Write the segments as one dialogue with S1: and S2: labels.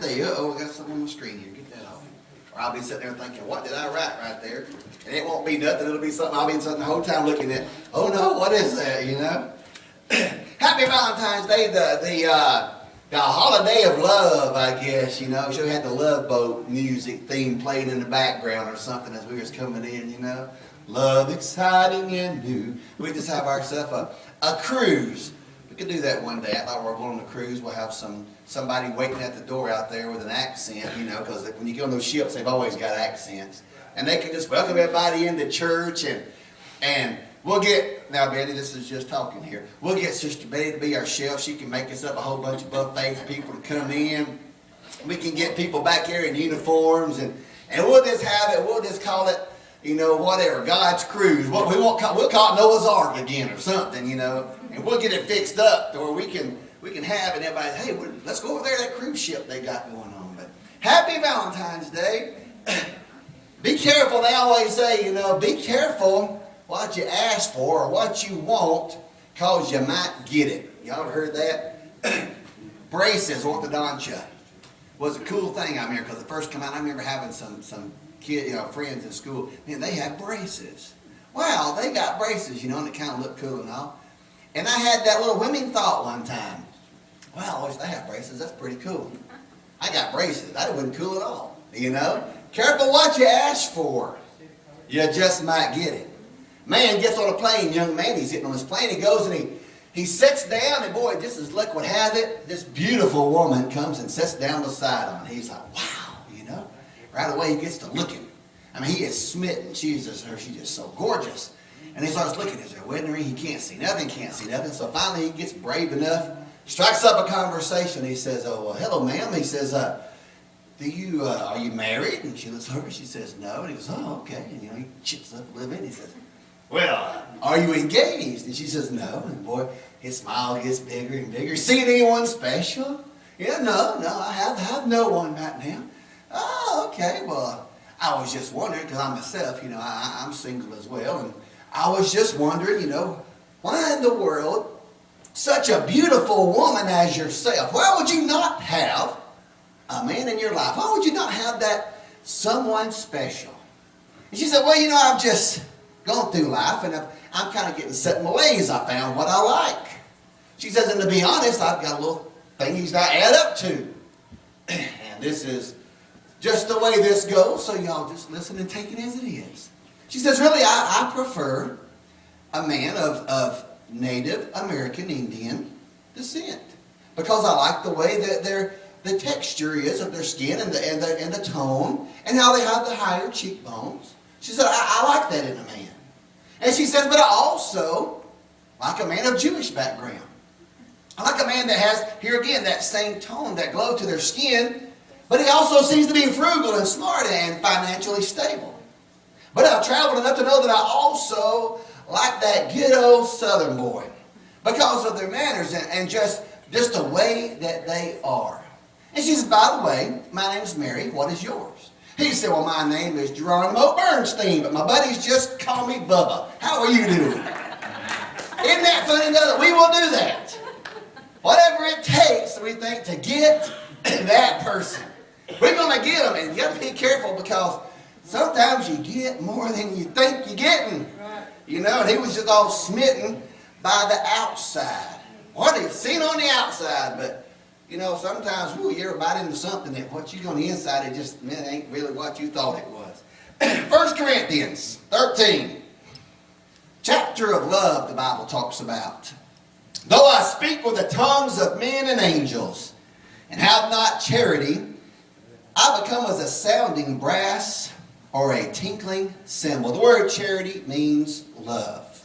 S1: Uh-oh, we got something on the screen here. Get that off. Or I'll be sitting there thinking, what did I write right there? And it won't be nothing. It'll be something I'll be sitting the whole time looking at. Oh no, what is that, you know? Happy Valentine's Day, the holiday of love, I guess, you know. She had the Love Boat music theme playing in the background or something as we was coming in, you know. Love, exciting and new. We just have ourselves a cruise. We could do that one day. I thought we were going on a cruise. We'll have somebody waiting at the door out there with an accent, you know, because when you get on those ships, they've always got accents. And they can just welcome everybody into church and we'll get, now Betty, this is just talking here. We'll get Sister Betty to be our chef. She can make us up a whole bunch of buffet for people to come in. We can get people back here in uniforms and we'll just have it, we'll just call it, you know, whatever, God's cruise. What we'll call it Noah's Ark again or something, you know. And we'll get it fixed up to where we can have it. Everybody, hey, let's go over there to that cruise ship they got going on. But happy Valentine's Day. Be careful, they always say, you know, be careful what you ask for or what you want, because you might get it. Y'all ever heard that? Braces, orthodontia, was a cool thing I remember, because the first come out, I remember having some kid, you know, friends in school, man, they had braces. Wow, they got braces, you know, and it kind of looked cool and all. And I had that little women thought one time, wow, I wish they had braces, that's pretty cool. I got braces, that wasn't cool at all, you know. Careful what you ask for, you just might get it. Man gets on a plane, young man, he's sitting on his plane, he goes and he sits down, and boy, just as luck would have it, this beautiful woman comes and sits down beside him, and he's like, wow, you know. Right away he gets to looking. I mean, he is smitten. She's just so gorgeous. And he starts looking at her wedding ring. He can't see nothing. So finally he gets brave enough, strikes up a conversation. He says, oh, hello, ma'am. He says, are you married? And she looks over. She says, no. And he goes, oh, okay. And, you know, he chips up a little bit. And he says, well, are you engaged? And she says, no. And boy, his smile gets bigger and bigger. See anyone special? Yeah, no, I have no one right now. Oh, okay. Well, I was just wondering, because I'm myself, you know, I'm single as well, and I was just wondering, you know, why in the world such a beautiful woman as yourself, why would you not have a man in your life? Why would you not have that someone special? And she said, well, you know, I've just gone through life, and I'm kind of getting set in my ways. I found what I like. She says, and to be honest, I've got a little things I add up to. And this is just the way this goes, so y'all just listen and take it as it is. She says, really, I prefer a man of Native American Indian descent, because I like the way that the texture is of their skin and the tone, and how they have the higher cheekbones. She said, I like that in a man. And she says, but I also like a man of Jewish background. I like a man that has, here again, that same tone, that glow to their skin, but he also seems to be frugal and smart and financially stable. But I've traveled enough to know that I also like that good old Southern boy, because of their manners and just the way that they are. And she says, by the way, my name is Mary. What is yours? He said, well, my name is Geronimo Bernstein, but my buddies just call me Bubba. How are you doing? Isn't that funny, though, that we will do that? Whatever it takes, we think, to get that person. We're going to get them, and you got to be careful, because sometimes you get more than you think you're getting. You know, and he was just all smitten by the outside. What he's seen on the outside, but, you know, sometimes you ever bite into something that what you on the inside, it ain't really what you thought it was. 1 Corinthians 13, chapter of love, the Bible talks about. Though I speak with the tongues of men and angels, and have not charity, I become as a sounding brass or a tinkling cymbal. The word charity means love.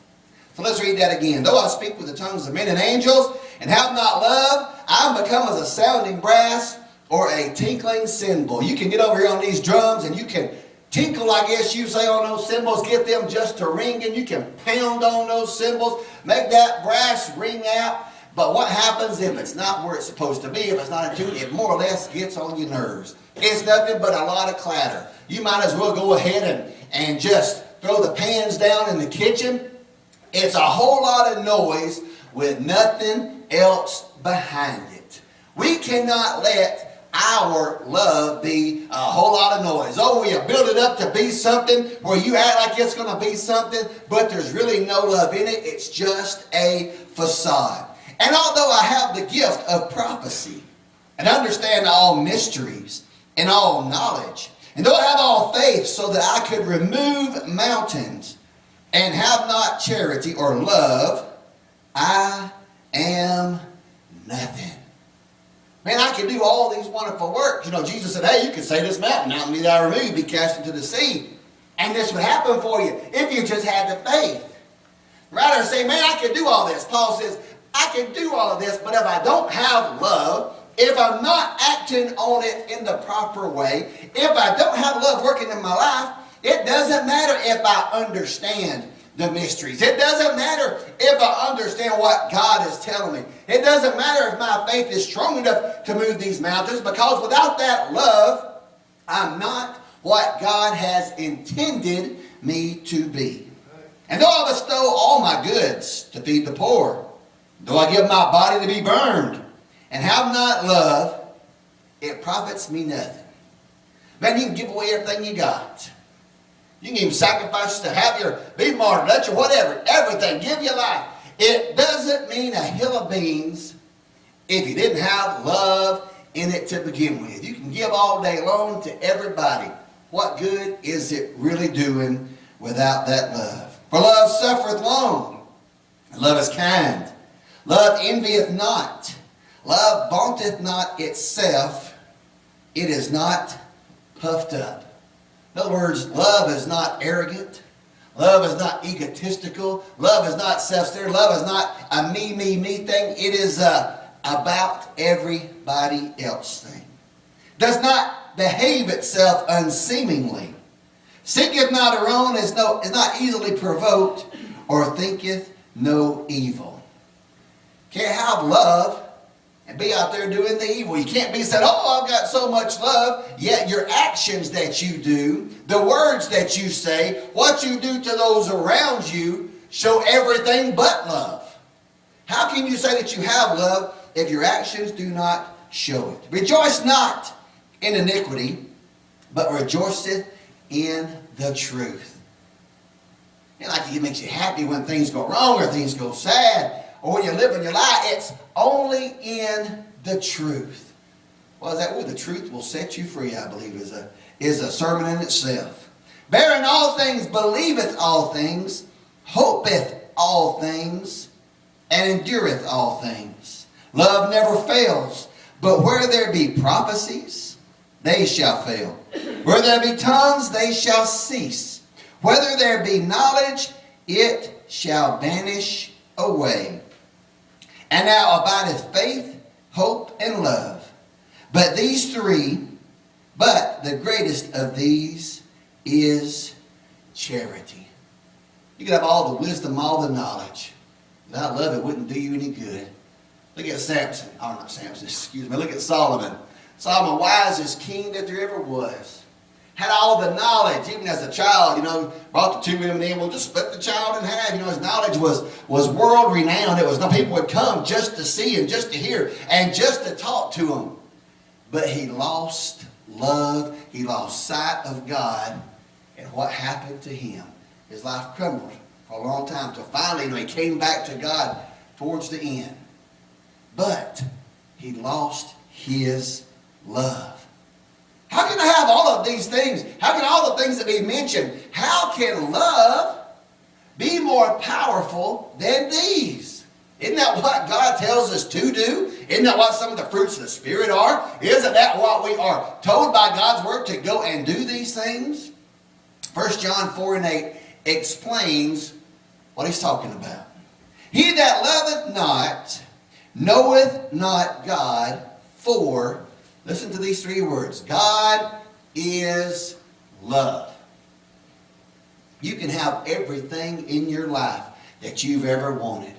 S1: So let's read that again. Though I speak with the tongues of men and angels, and have not love, I become as a sounding brass or a tinkling cymbal. You can get over here on these drums and you can tinkle, I guess you say, on those cymbals, get them just to ring, and you can pound on those cymbals, make that brass ring out. But what happens if it's not where it's supposed to be, if it's not in tune, it more or less gets on your nerves. It's nothing but a lot of clatter. You might as well go ahead and just throw the pans down in the kitchen. It's a whole lot of noise with nothing else behind it. We cannot let our love be a whole lot of noise. Oh, you build it up to be something where you act like it's going to be something, but there's really no love in it. It's just a facade. And although I have the gift of prophecy and understand all mysteries and all knowledge, and though I have all faith so that I could remove mountains and have not charity or love, I am nothing. Man, I can do all these wonderful works. You know, Jesus said, hey, you can say this mountain be thou removed, be cast into the sea. And this would happen for you if you just had the faith. Rather than say, man, I can do all this. Paul says, I can do all of this, but if I don't have love, if I'm not acting on it in the proper way, if I don't have love working in my life, it doesn't matter if I understand the mysteries. It doesn't matter if I understand what God is telling me. It doesn't matter if my faith is strong enough to move these mountains, because without that love, I'm not what God has intended me to be. And though I bestow all my goods to feed the poor, though I give my body to be burned, and have not love, it profits me nothing. Man, you can give away everything you got. You can even sacrifice to have your, be martyred, let your whatever, everything, give your life. It doesn't mean a hill of beans if you didn't have love in it to begin with. You can give all day long to everybody. What good is it really doing without that love? For love suffereth long, and love is kind. Love envieth not. Love vaunteth not itself. It is not puffed up. In other words, love is not arrogant. Love is not egotistical. Love is not self-centered. Love is not a me, me, me thing. It is a about everybody else thing. Does not behave itself unseemingly. Seeketh not her own, is not easily provoked, or thinketh no evil. Can't have love and be out there doing the evil. You can't be said, oh, I've got so much love, yet your actions that you do, the words that you say, what you do to those around you show everything but love. How can you say that you have love if your actions do not show it? Rejoice not in iniquity, but rejoiceth in the truth. It makes you happy when things go wrong or things go sad, or when you live in your life. It's only in the truth. Well, is that where the truth will set you free, I believe, is a sermon in itself. Bearing all things, believeth all things, hopeth all things, and endureth all things. Love never fails, but where there be prophecies, they shall fail. Where there be tongues, they shall cease. Whether there be knowledge, it shall vanish away. And now abideth faith, hope, and love. But the greatest of these is charity. You could have all the wisdom, all the knowledge. Without love, it wouldn't do you any good. Look at Samson. Oh, not Samson, excuse me. Look at Solomon. Solomon, wisest king that there ever was. Had all the knowledge, even as a child, brought the two women in, just split the child in half. His knowledge was world renowned. It was no people would come just to see and just to hear and just to talk to him. But he lost love. He lost sight of God. And what happened to him? His life crumbled for a long time. Till finally, he came back to God towards the end. But he lost his love. How can I have all of these things? How can all the things that we mentioned, how can love be more powerful than these? Isn't that what God tells us to do? Isn't that what some of the fruits of the Spirit are? Isn't that what we are told by God's Word to go and do these things? 1 John 4:8 explains what he's talking about. He that loveth not knoweth not God, for, listen to these three words, God is love. You can have everything in your life that you've ever wanted.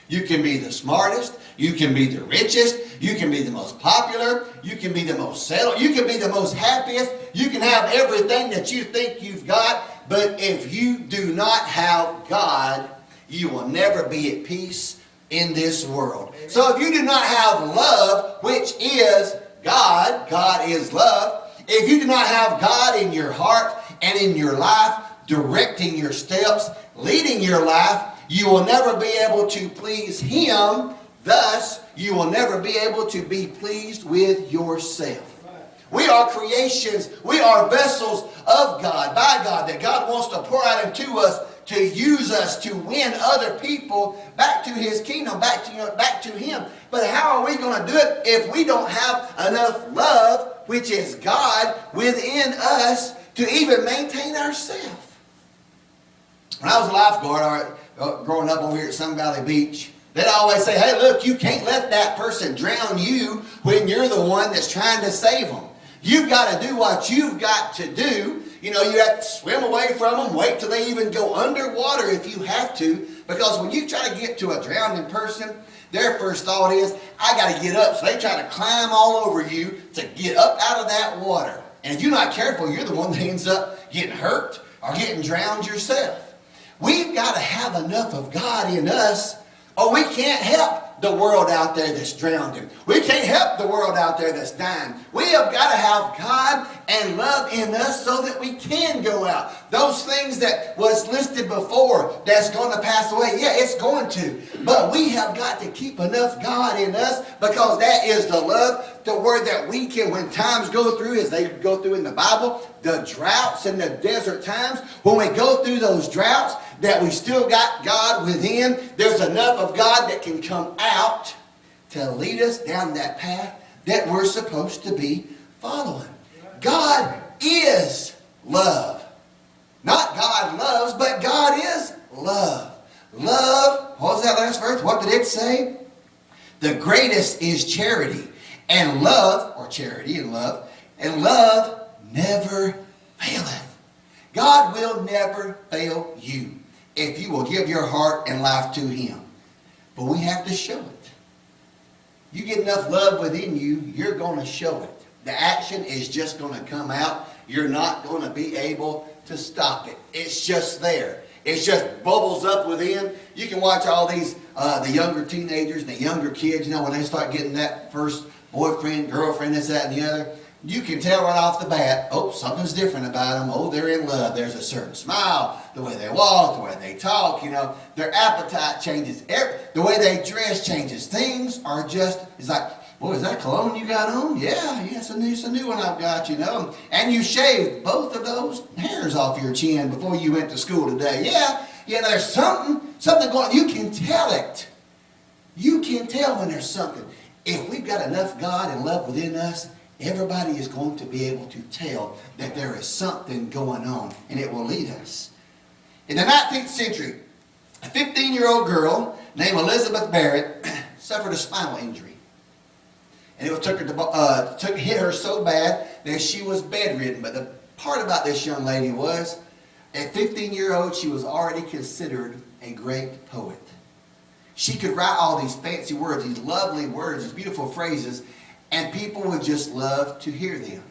S1: You can be the smartest, you can be the richest, you can be the most popular, you can be the most settled, you can be the most happiest, you can have everything that you think you've got, but if you do not have God, you will never be at peace in this world. So if you do not have love, which is God is love. If you do not have God in your heart and in your life, directing your steps, leading your life, you will never be able to please Him. Thus, you will never be able to be pleased with yourself. We are creations. We are vessels of God, by God, that God wants to pour out into us, to use us to win other people back to His kingdom, back to Him. But how are we going to do it if we don't have enough love, which is God, within us to even maintain ourselves? When I was a lifeguard growing up over here at Sun Valley Beach, they'd always say, hey, look, you can't let that person drown you when you're the one that's trying to save them. You've got to do what you've got to do. You know, you have to swim away from them, wait till they even go underwater if you have to. Because when you try to get to a drowning person, their first thought is, I got to get up. So they try to climb all over you to get up out of that water. And if you're not careful, you're the one that ends up getting hurt or getting drowned yourself. We've got to have enough of God in us, or we can't help the world out there that's drowning. We can't help the world out there that's dying. We have got to have God and love in us so that we can go out. Those things that was listed before that's going to pass away, yeah, it's going to. But we have got to keep enough God in us, because that is the love, the word that we can, when times go through, as they go through in the Bible, the droughts and the desert times, when we go through those droughts, that we still got God within. There's enough of God that can come out to lead us down that path that we're supposed to be following. God is love. Not God loves, but God is love. Love, what was that last verse? What did it say? The greatest is charity. And love, or charity and love never faileth. God will never fail you if you will give your heart and life to Him. But we have to show it. You get enough love within you, you're going to show it. The action is just going to come out. You're not going to be able to stop it. It's just there. It just bubbles up within. You can watch all these, the younger teenagers and the younger kids, you know, when they start getting that first boyfriend, girlfriend, this, that, and the other. You can tell right off the bat, oh, something's different about them. Oh, they're in love. There's a certain smile, the way they walk, the way they talk, you know. Their appetite changes. The way they dress changes. Things are just, it's like, boy, is that cologne you got on? Yeah, it's a new one I've got, you know. And you shaved both of those hairs off your chin before you went to school today. Yeah, there's something going on. You can tell it. You can tell when there's something. If we've got enough God and love within us, everybody is going to be able to tell that there is something going on, and it will lead us. In the 19th century, a 15-year-old girl named Elizabeth Barrett suffered a spinal injury. And it hit her so bad that she was bedridden. But the part about this young lady was, at 15-year-old, she was already considered a great poet. She could write all these fancy words, these lovely words, these beautiful phrases, and people would just love to hear them.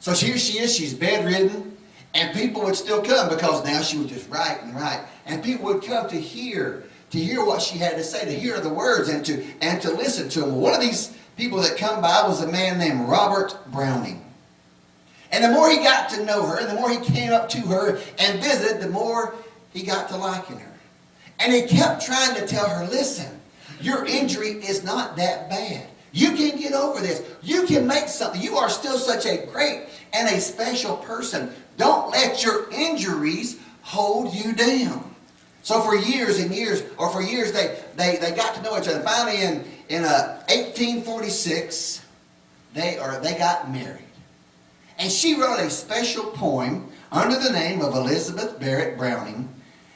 S1: So here she is, she's bedridden, and people would still come, because now she would just write and write. And people would come to hear what she had to say, to hear the words, and to listen to them. One of these people that come by was a man named Robert Browning. And the more he got to know her, and the more he came up to her and visited, the more he got to liking her. And he kept trying to tell her, listen, your injury is not that bad. You can get over this. You can make something. You are still such a great and a special person. Don't let your injuries hold you down. So for years and years, they got to know each other. Finally, in 1846, they got married. And she wrote a special poem under the name of Elizabeth Barrett Browning.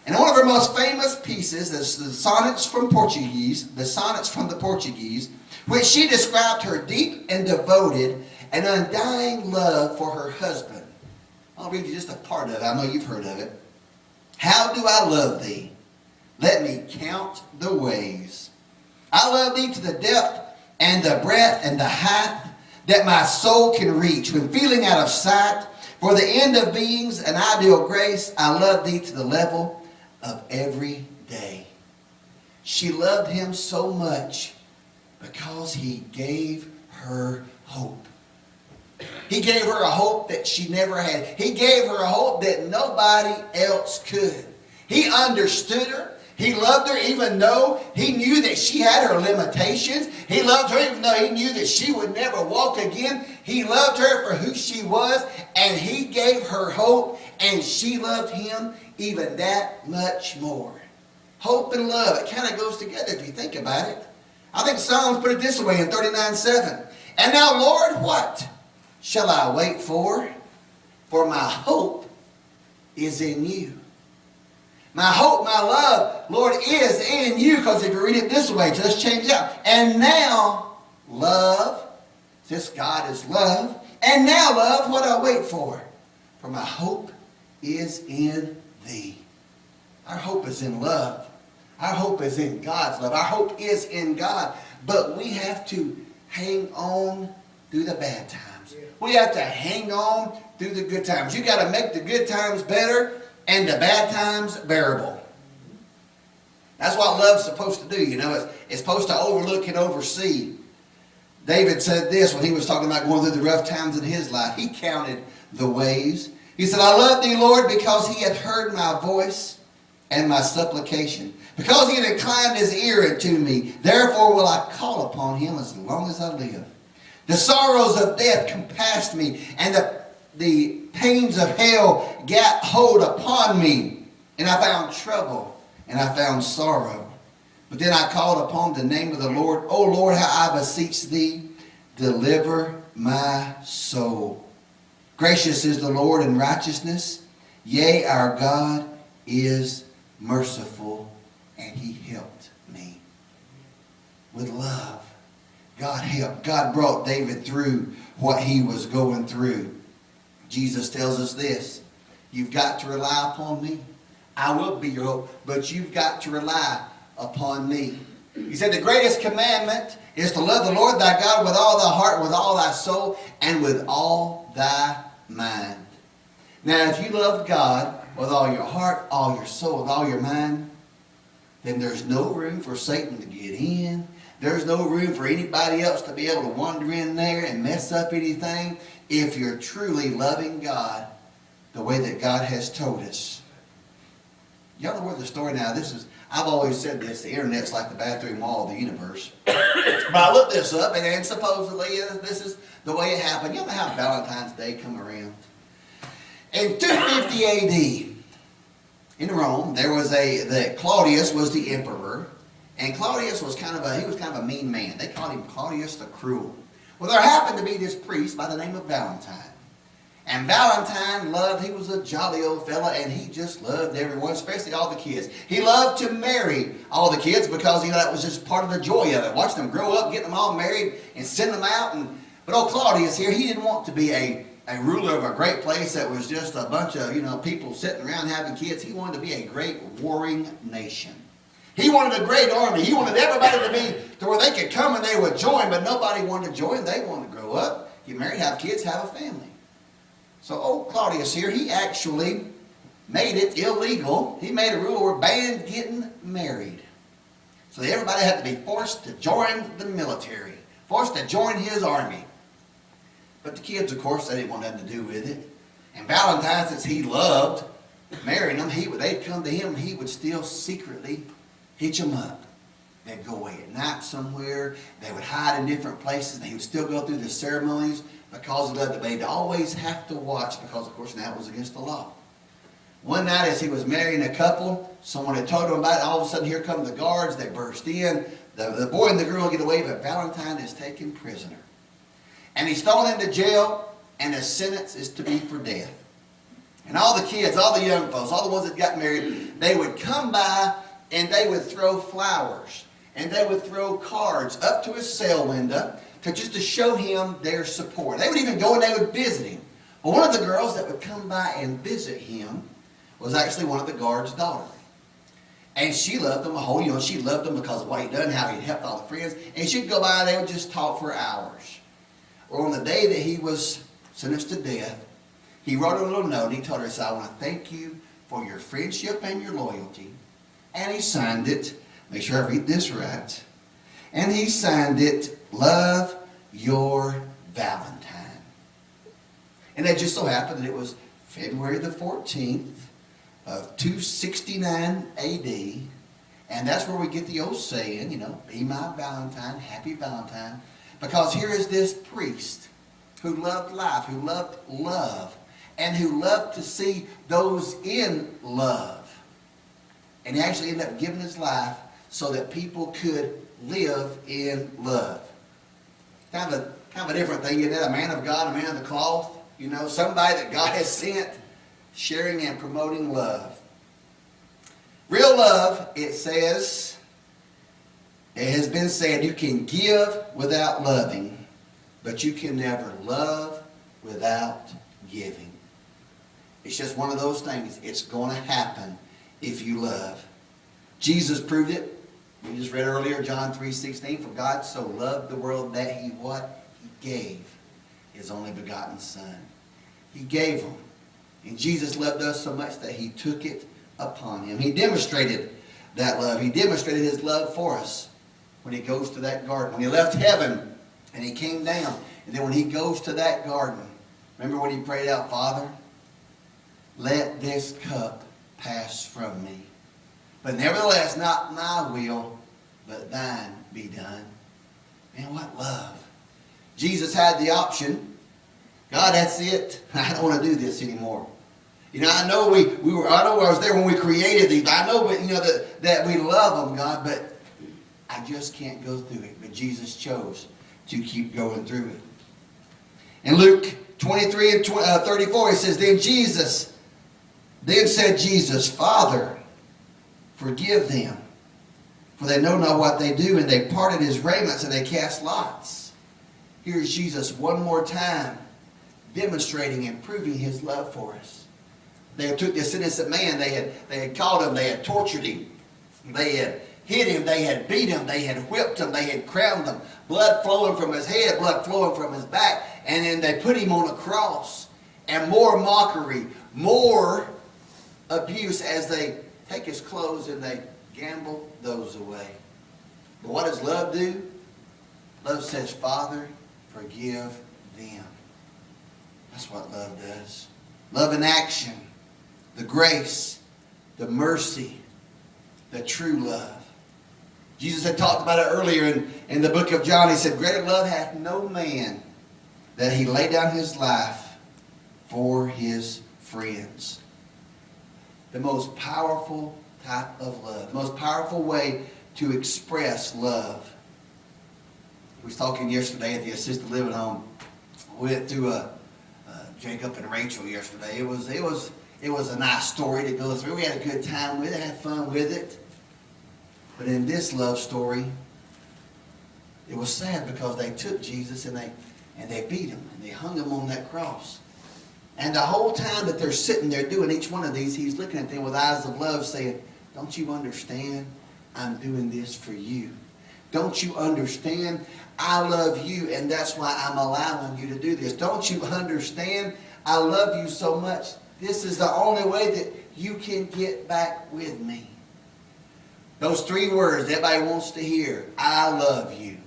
S1: And one of her most famous pieces is the Sonnets from the Portuguese, which she described her deep and devoted and undying love for her husband. I'll read you just a part of it. I know you've heard of it. How do I love thee? Let me count the ways. I love thee to the depth and the breadth and the height that my soul can reach when feeling out of sight. For the end of being's an ideal grace, I love thee to the level of every day. She loved him so much because he gave her hope. He gave her a hope that she never had. He gave her a hope that nobody else could. He understood her. He loved her even though he knew that she had her limitations. He loved her even though he knew that she would never walk again. He loved her for who she was, and he gave her hope, and she loved him even that much more. Hope and love, it kind of goes together if you think about it. I think Psalms put it this way in 39:7. And now, Lord, what shall I wait for? For my hope is in you. My hope, my love, Lord, is in you. Because if you read it this way, just change it out. And now, love, since God is love. And now, love, what I wait for? For my hope is in thee. Our hope is in love. Our hope is in God's love. Our hope is in God. But we have to hang on through the bad times. We have to hang on through the good times. You got to make the good times better and the bad times bearable. That's what love's supposed to do. You know, it's supposed to overlook and oversee. David said this when he was talking about going through the rough times in his life. He counted the ways. He said, I love thee, Lord, because he hath heard my voice and my supplication. Because he had inclined his ear unto me. Therefore will I call upon him as long as I live. The sorrows of death compassed me, and the pains of hell gat hold upon me. And I found trouble, and I found sorrow. But then I called upon the name of the Lord. O Lord, how I beseech thee, deliver my soul. Gracious is the Lord in righteousness. Yea, our God is merciful, and he helped me. With love, God helped. God brought David through what he was going through. Jesus tells us this. You've got to rely upon me. I will be your hope, but you've got to rely upon me. He said the greatest commandment is to love the Lord thy God with all thy heart, with all thy soul, and with all thy mind. Now, if you love God with all your heart, all your soul, with all your mind, then there's no room for Satan to get in. There's no room for anybody else to be able to wander in there and mess up anything if you're truly loving God the way that God has told us. Y'all know where the story now, I've always said this, the internet's like the bathroom wall of the universe. But I looked this up, and supposedly this is the way it happened. You know how Valentine's Day come around? In 250 A.D., in Rome, there was Claudius was the emperor, and Claudius was kind of a mean man. They called him Claudius the Cruel. Well, there happened to be this priest by the name of Valentine. And Valentine he was a jolly old fella, and he just loved everyone, especially all the kids. He loved to marry all the kids because, that was just part of the joy of it. Watching them grow up, getting them all married, and send them out. But old Claudius here, he didn't want to be a ruler of a great place that was just a bunch of, people sitting around having kids. He wanted to be a great warring nation. He wanted a great army. He wanted everybody to be to where they could come and they would join, but nobody wanted to join. They wanted to grow up, get married, have kids, have a family. So old Claudius here, he actually made it illegal. He made a rule where banned getting married. So everybody had to be forced to join the military, forced to join his army. But the kids, of course, they didn't want nothing to do with it. And Valentine, since he loved marrying them, they'd come to him and he would still secretly hitch them up. They'd go away at night somewhere. They would hide in different places. They would still go through the ceremonies because of that. They'd always have to watch because, of course, now it was against the law. One night as he was marrying a couple, someone had told him about it. All of a sudden, here come the guards. They burst in. The boy and the girl get away, but Valentine is taken prisoner. And he's thrown into jail, and his sentence is to be for death. And all the kids, all the young folks, all the ones that got married, they would come by and they would throw flowers. And they would throw cards up to his cell window just to show him their support. They would even go and they would visit him. Well, one of the girls that would come by and visit him was actually one of the guards' daughters. And she loved him she loved him because of what he'd done, how he'd helped all the friends. And she'd go by and they would just talk for hours. Well, on the day that he was sentenced to death, he wrote a little note. He told her, he said, I want to thank you for your friendship and your loyalty. And he signed it. Make sure I read this right. And he signed it, Love, your Valentine. And it just so happened that it was February the 14th of 269 AD. And that's where we get the old saying, be my Valentine, happy Valentine. Because here is this priest who loved life, who loved love, and who loved to see those in love. And he actually ended up giving his life so that people could live in love. Kind of a different thing, isn't it? A man of God, a man of the cloth, somebody that God has sent, sharing and promoting love. Real love, it says, it has been said, you can give without loving, but you can never love without giving. It's just one of those things. It's going to happen if you love. Jesus proved it. We just read earlier, John 3:16, for God so loved the world that he what? He gave his only begotten Son. He gave him. And Jesus loved us so much that he took it upon him. He demonstrated that love. He demonstrated his love for us when he goes to that garden. When he left heaven and he came down. And then when he goes to that garden, remember when he prayed out, Father, let this cup pass from me. But nevertheless, not my will, but thine be done. Man, what love. Jesus had the option. God, that's it. I don't want to do this anymore. I know I know I was there when we created these. I know that we love them, God, but I just can't go through it. But Jesus chose to keep going through it. In Luke 23 and 34, it says, Then said Jesus, Father, forgive them, for they know not what they do. And they parted his raiments and they cast lots. Here's Jesus one more time demonstrating and proving his love for us. They took this innocent man, they had caught him, they had tortured him, they had hit him, they had beat him, they had whipped him, they had crowned him, blood flowing from his head, blood flowing from his back, and then they put him on a cross. And more mockery, more abuse as they take his clothes and they gamble those away. But what does love do? Love says, Father, forgive them. That's what love does. Love in action. The grace, the mercy, the true love. Jesus had talked about it earlier in the book of John. He said, greater love hath no man that he lay down his life for his friends. The most powerful type of love. The most powerful way to express love. We was talking yesterday at the assisted living home. We went through Jacob and Rachel yesterday. It was a nice story to go through. We had a good time with it, had fun with it. But in this love story, it was sad because they took Jesus and they beat him and they hung him on that cross. And the whole time that they're sitting there doing each one of these, he's looking at them with eyes of love saying, don't you understand? I'm doing this for you. Don't you understand? I love you, and that's why I'm allowing you to do this. Don't you understand? I love you so much. This is the only way that you can get back with me. Those three words everybody wants to hear. I love you.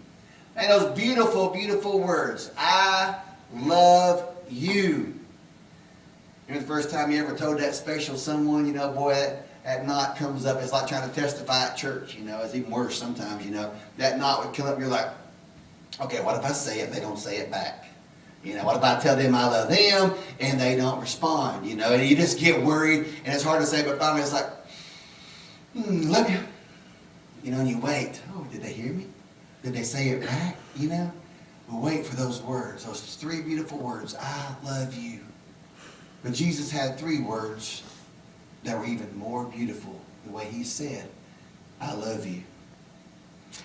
S1: And those beautiful, beautiful words. I love you. The first time you ever told that special someone, boy, that knot comes up. It's like trying to testify at church, It's even worse sometimes, That knot would come up and you're like, okay, what if I say it and they don't say it back? What if I tell them I love them and they don't respond, And you just get worried and it's hard to say, but finally it's like, love you. And you wait. Oh, did they hear me? Did they say it back? We'll wait for those words, those three beautiful words. I love you. But Jesus had three words that were even more beautiful, the way he said, I love you.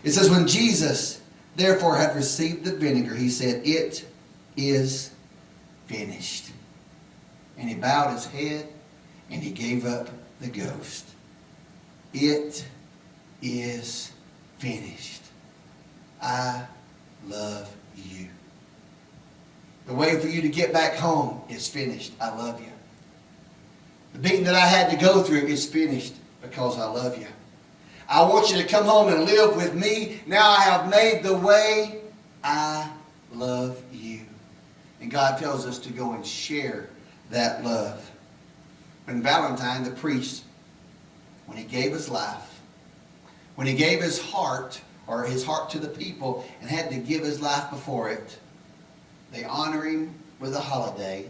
S1: It says, when Jesus therefore had received the vinegar, he said, it is finished. And he bowed his head and he gave up the ghost. It is finished. I love you. The way for you to get back home is finished. I love you. The beating that I had to go through is finished because I love you. I want you to come home and live with me. Now I have made the way. I love you. And God tells us to go and share that love. When Valentine, the priest, when he gave his life, when he gave his heart, or his heart to the people, and had to give his life before it, they honor him with a holiday.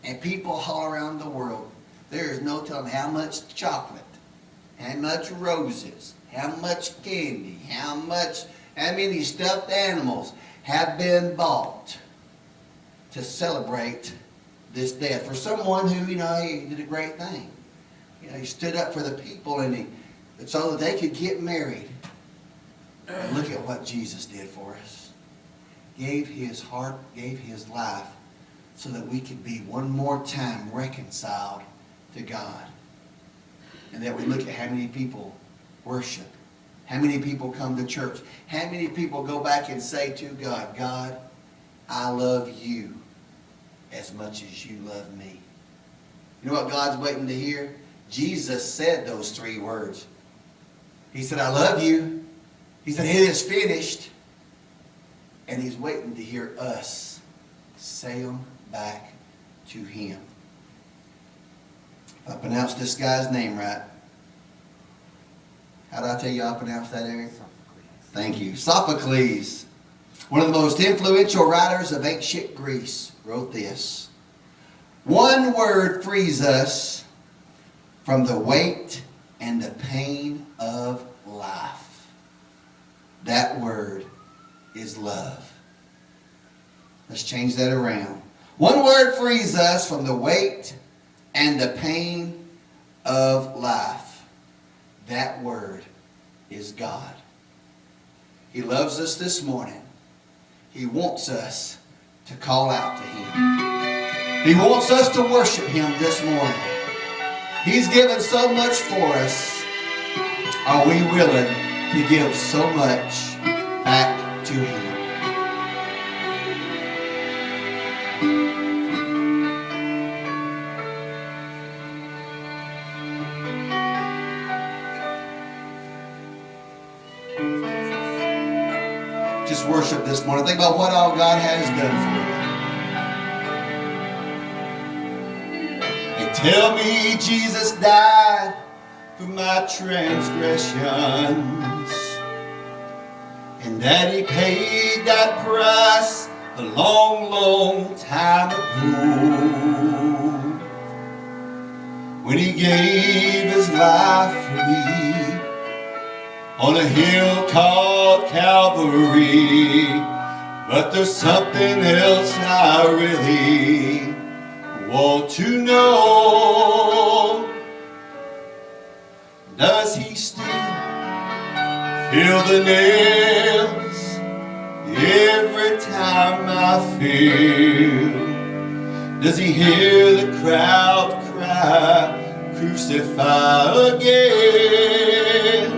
S1: And people all around the world, there is no telling how much chocolate, how much roses, how much candy, how many stuffed animals have been bought to celebrate this death. For someone who, he did a great thing. He stood up for the people and so that they could get married. And look at what Jesus did for us. Gave his heart, gave his life, so that we could be one more time reconciled to God. And that we look at how many people worship, how many people come to church, how many people go back and say to God, God, I love you as much as you love me. You know what God's waiting to hear? Jesus said those 3 words. He said, I love you. He said, it is finished. And he's waiting to hear us say them back to him. If I pronounced this guy's name right. How did I tell you I pronounced that, Eric? Thank you. Sophocles, one of the most influential writers of ancient Greece, wrote this. One word frees us from the weight and the pain of life. That word is love. Let's change that around. One word frees us from the weight and the pain of life. That word is God. He loves us this morning. He wants us to call out to him. He wants us to worship him this morning. He's given so much for us. Are we willing to give so much back to him? Just worship this morning. Think about what all God has done for you. They tell me Jesus died for my transgressions, and that he paid that price a long, long time ago, when he gave his life for me on a hill called Calvary. But there's something else I really want to know. Does he still feel the nails every time I feel? Does he hear the crowd cry, crucify again?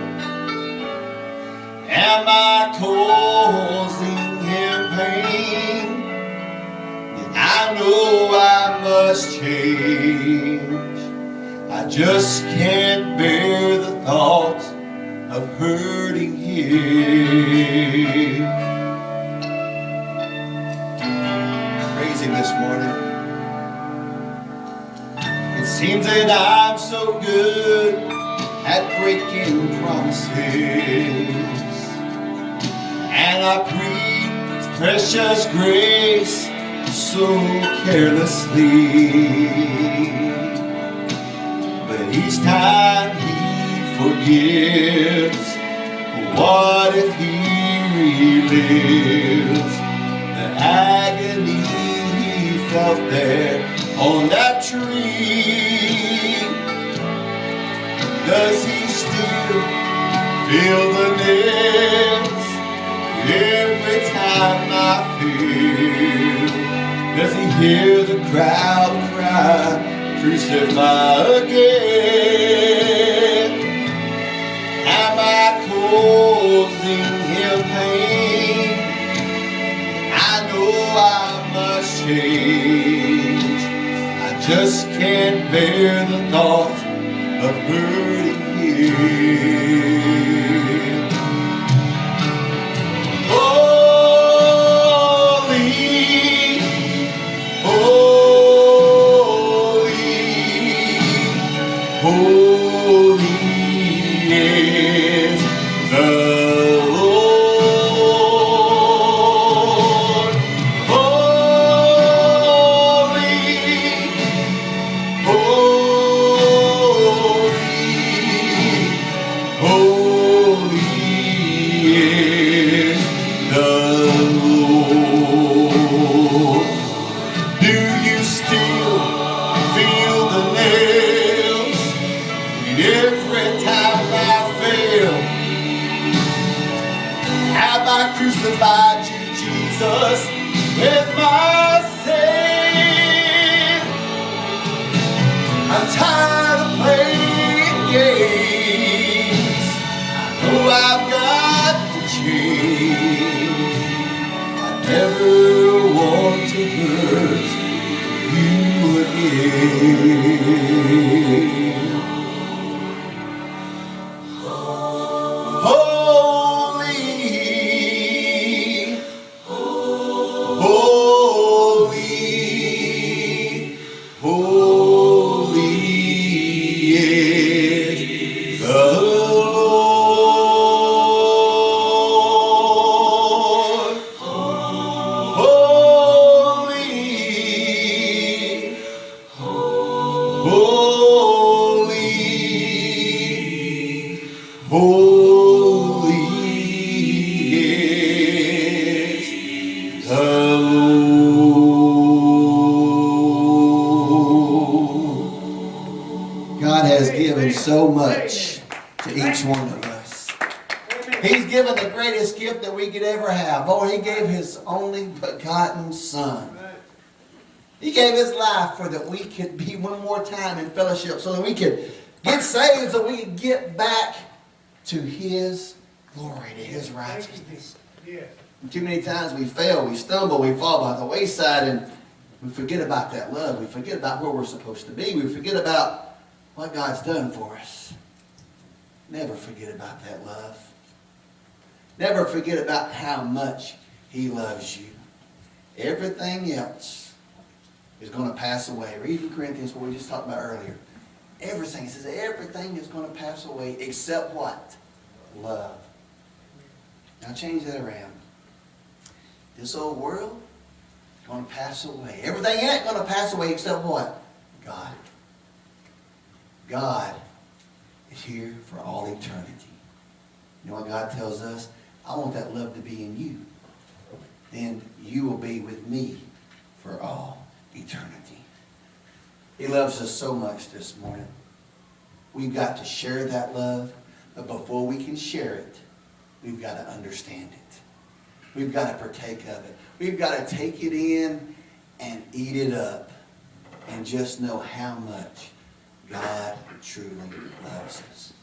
S1: Am I causing him pain? Then I know I must change. I just can't bear the thought of hurting him. Praise him this morning. It seems that I'm so good at breaking promises, and I plead his precious grace so carelessly. But each time he forgives, what if he relives the agony he felt there on that tree? Does he still feel the nails every time I feel? Does he hear the crowd cry, crucify again? Am I causing him pain? I know I must change. I just can't bear the thought of hurting him. Holy, Do you still feel the nails? And every time I fail, have I crucified you, Jesus, with my sin? I'm tired of playing games. I know I've got to change. I never want to hurt you again. Holy, holy, holy is the Lord. Holy, holy, holy is the Lord. God has given so much to each one of us. He's given the greatest gift that we could ever have. Oh, He gave His only begotten Son. He gave His life so that we could be one more time in fellowship, so that we could get saved, so we could get back to His glory, to His righteousness. And too many times we fail, we stumble, we fall by the wayside, and we forget about that love. We forget about where we're supposed to be. We forget about what God's done for us. Never forget about that love. Never forget about how much He loves you. Everything else is going to pass away. Read in Corinthians what we just talked about earlier. Everything, it says everything is going to pass away except what? Love. Now change that around. This old world is going to pass away. Everything in it is going to pass away except what? God. God is here for all eternity. You know what God tells us? I want that love to be in you. Then you will be with me for all eternity. He loves us so much this morning. We've got to share that love, but before we can share it, we've got to understand it. We've got to partake of it. We've got to take it in and eat it up and just know how much God truly loves us.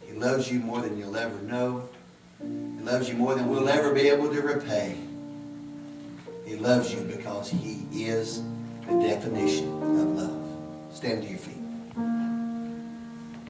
S1: He loves you more than you'll ever know. He loves you more than we'll ever be able to repay. He loves you because He is the definition of love. Stand to your feet.